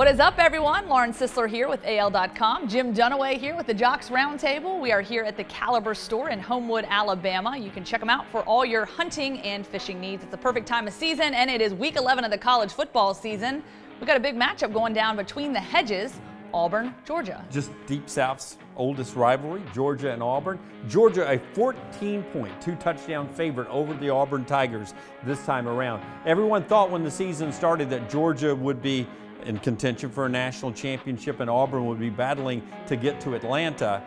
What is up, everyone? Lauren Sisler here with AL.com. Jim Dunaway here with the Jocks Roundtable. We are here at the Caliber store in Homewood, Alabama. You can check them out for all your hunting and fishing needs. It's the perfect time of season, and it is week 11 of the college football season. We've got a big matchup going down between the Hedges, Auburn, Georgia. Just Deep South's oldest rivalry, Georgia and Auburn. Georgia, a 14-point, two-touchdown favorite over the Auburn Tigers this time around. Everyone thought when the season started that Georgia would be in contention for a national championship and Auburn would be battling to get to Atlanta.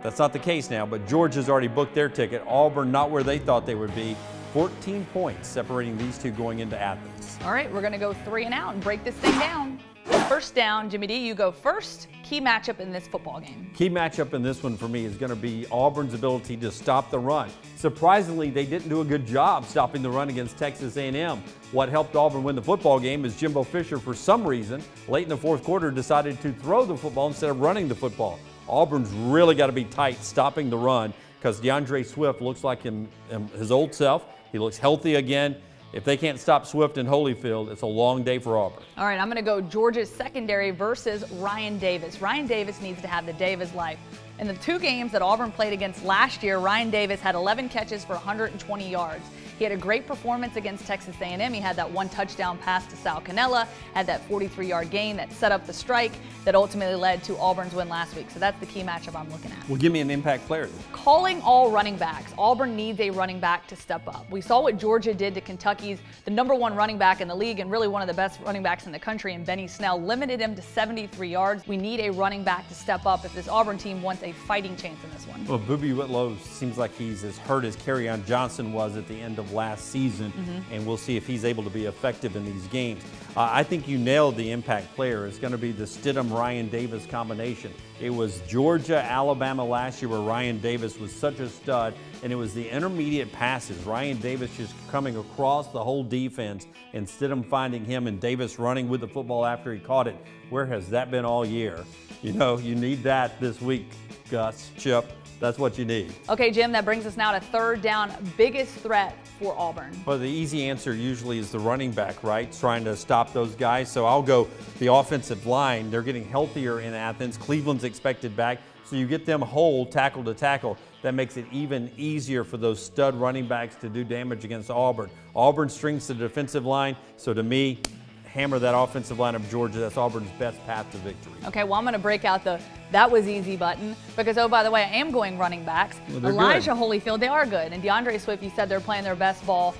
That's not the case now, but Georgia's already booked their ticket. Auburn not where they thought they would be. 14 points separating these two going into Athens. All right, we're going to go 3 and out and break this thing down. First down, Jimmy D, you go first. Key matchup in this football game. Key matchup in this one for me is going to be Auburn's ability to stop the run. Surprisingly, they didn't do a good job stopping the run against Texas A&M. What helped Auburn win the football game is Jimbo Fisher, for some reason, late in the fourth quarter, decided to throw the football instead of running the football. Auburn's really got to be tight stopping the run because DeAndre Swift looks like his old self. He looks healthy again. If they can't stop Swift in Holyfield, it's a long day for Auburn. All right, I'm going to go Georgia's secondary versus Ryan Davis. Ryan Davis needs to have the day of his life. In the 2 games that Auburn played against last year, Ryan Davis had 11 catches for 120 yards. He had a great performance against Texas A&M. He had that 1 touchdown pass to Sal Cannella, had that 43-yard gain that set up the strike that ultimately led to Auburn's win last week. So that's the key matchup I'm looking at. Well, give me an impact player. Calling all running backs. Auburn needs a running back to step up. We saw what Georgia did to Kentucky's the #1 running back in the league and really one of the best running backs in the country, and Benny Snell limited him to 73 yards. We need a running back to step up if this Auburn team wants a fighting chance in this one. Well, Boobie Whitlow seems like he's as hurt as Kerryon Johnson was at the end of last season, and we'll see if he's able to be effective in these games. I think you nailed the impact player. It's going to be the Stidham-Ryan Davis combination. It was Georgia-Alabama last year where Ryan Davis was such a stud, and it was the intermediate passes. Ryan Davis just coming across the whole defense and Stidham finding him and Davis running with the football after he caught it. Where has that been all year? You know, you need that this week, Gus, Chip. That's what you need. Okay, Jim, that brings us now to 3rd down. Biggest threat for Auburn. Well, the easy answer usually is the running back, right? Trying to stop those guys. So I'll go the offensive line. They're getting healthier in Athens. Cleveland's expected back. So you get them whole, tackle to tackle. That makes it even easier for those stud running backs to do damage against Auburn. Auburn strings the defensive line. So to me, hammer that offensive line of Georgia. That's Auburn's best path to victory. Okay, well, I'm going to break out the "that was easy" button because, oh, by the way, I am going running backs. Well, Elijah Holyfield, they are good. And DeAndre Swift, you said they're playing their best ball.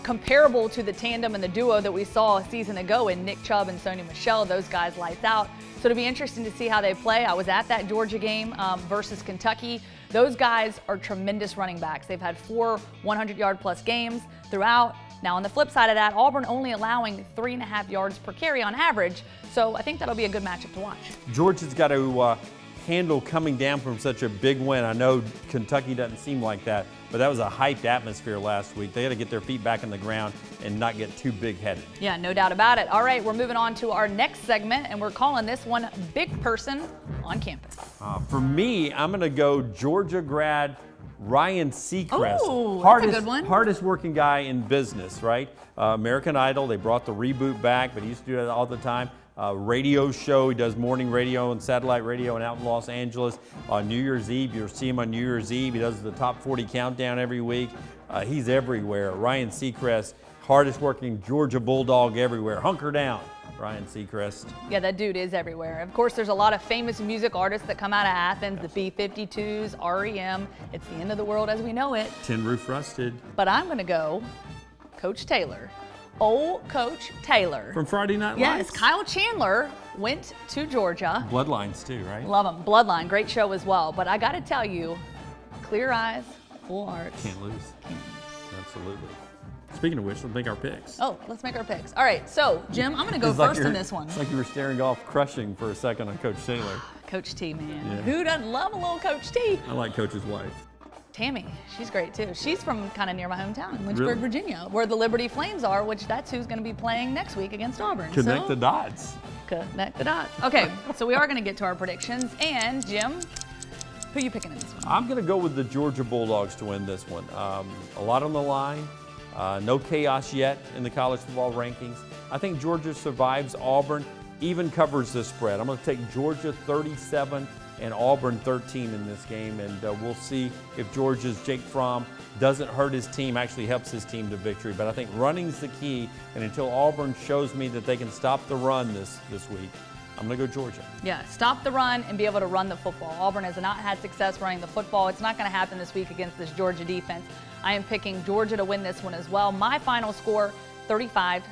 Comparable to the tandem and the duo that we saw a season ago in Nick Chubb and Sony Michel. Those guys lights out. So it'll be interesting to see how they play. I was at that Georgia game versus Kentucky. Those guys are tremendous running backs. They've had 4 100-yard-plus games throughout. Now, on the flip side of that, Auburn only allowing 3.5 yards per carry on average, so I think that'll be a good matchup to watch. Georgia's got to handle coming down from such a big win. I know Kentucky doesn't seem like that, but that was a hyped atmosphere last week. They got to get their feet back on the ground and not get too big-headed. Yeah, no doubt about it. All right, we're moving on to our next segment, and we're calling this one Big Person on Campus. For me, I'm going to go Georgia grad Ryan Seacrest. Oh, that's a good one. Hardest working guy in business, right? American Idol, they brought the reboot back, but he used to do that all the time. Radio show, he does morning radio and satellite radio and out in Los Angeles. On New Year's Eve, you'll see him on New Year's Eve. He does the top 40 countdown every week. He's everywhere. Ryan Seacrest, hardest working Georgia Bulldog everywhere. Hunker down, Ryan Seacrest. Yeah, that dude is everywhere. Of course, there's a lot of famous music artists that come out of Athens, the B-52s, REM. It's the end of the world as we know it. Tin Roof Rusted. But I'm going to go Coach Taylor. Old Coach Taylor. From Friday Night Lights? Yes, Kyle Chandler went to Georgia. Bloodlines too, right? Love him. Bloodline, great show as well. But I got to tell you, clear eyes, full hearts. Can't lose. Can't lose. Absolutely. Speaking of which, let's make our picks. Oh, let's make our picks. All right, so, Jim, I'm going to go first in this one. It's like you were staring off crushing for a second on Coach Taylor. Coach T, man. Yeah. Who doesn't love a little Coach T? I like Coach's wife. Tammy, she's great too. She's from kind of near my hometown, Lynchburg, Really? Virginia, where the Liberty Flames are, which that's who's going to be playing next week against Auburn. Connect the dots. Connect the dots. Okay, so we are going to get to our predictions. And, Jim, who are you picking in this one? I'm going to go with the Georgia Bulldogs to win this one. A lot on the line. No chaos yet in the college football rankings. I think Georgia survives Auburn. even covers the spread. I'm going to take Georgia 37 and Auburn 13 in this game, and we'll see if Georgia's Jake Fromm doesn't hurt his team, actually helps his team to victory. But I think running's the key, and until Auburn shows me that they can stop the run this week, I'm going to go Georgia. Yeah, stop the run and be able to run the football. Auburn has not had success running the football. It's not going to happen this week against this Georgia defense. I am picking Georgia to win this one as well. My final score, 35-17.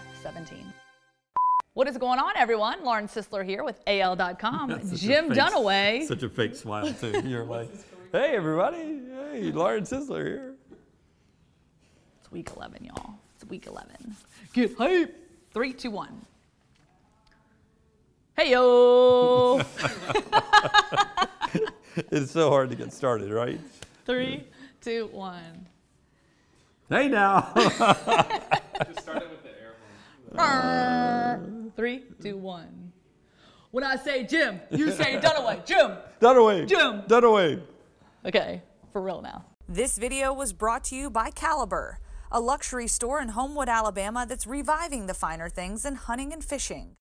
What is going on, everyone? Lauren Sisler here with AL.com. Jim Dunaway. Such a fake smile, too. You're like, hey, everybody. Hey, Lauren Sisler here. It's week 11, y'all. It's week 11. Get hype. 3, 2, 1. Hey, yo. It's so hard to get started, right? 3, 2, 1. Hey, now. Just start it with the air horn. 3, 2, 1. When I say Jim, you say Dunaway. Jim. Dunaway. Jim. Dunaway. Okay, for real now. This video was brought to you by Caliber, a luxury store in Homewood, Alabama that's reviving the finer things in hunting and fishing.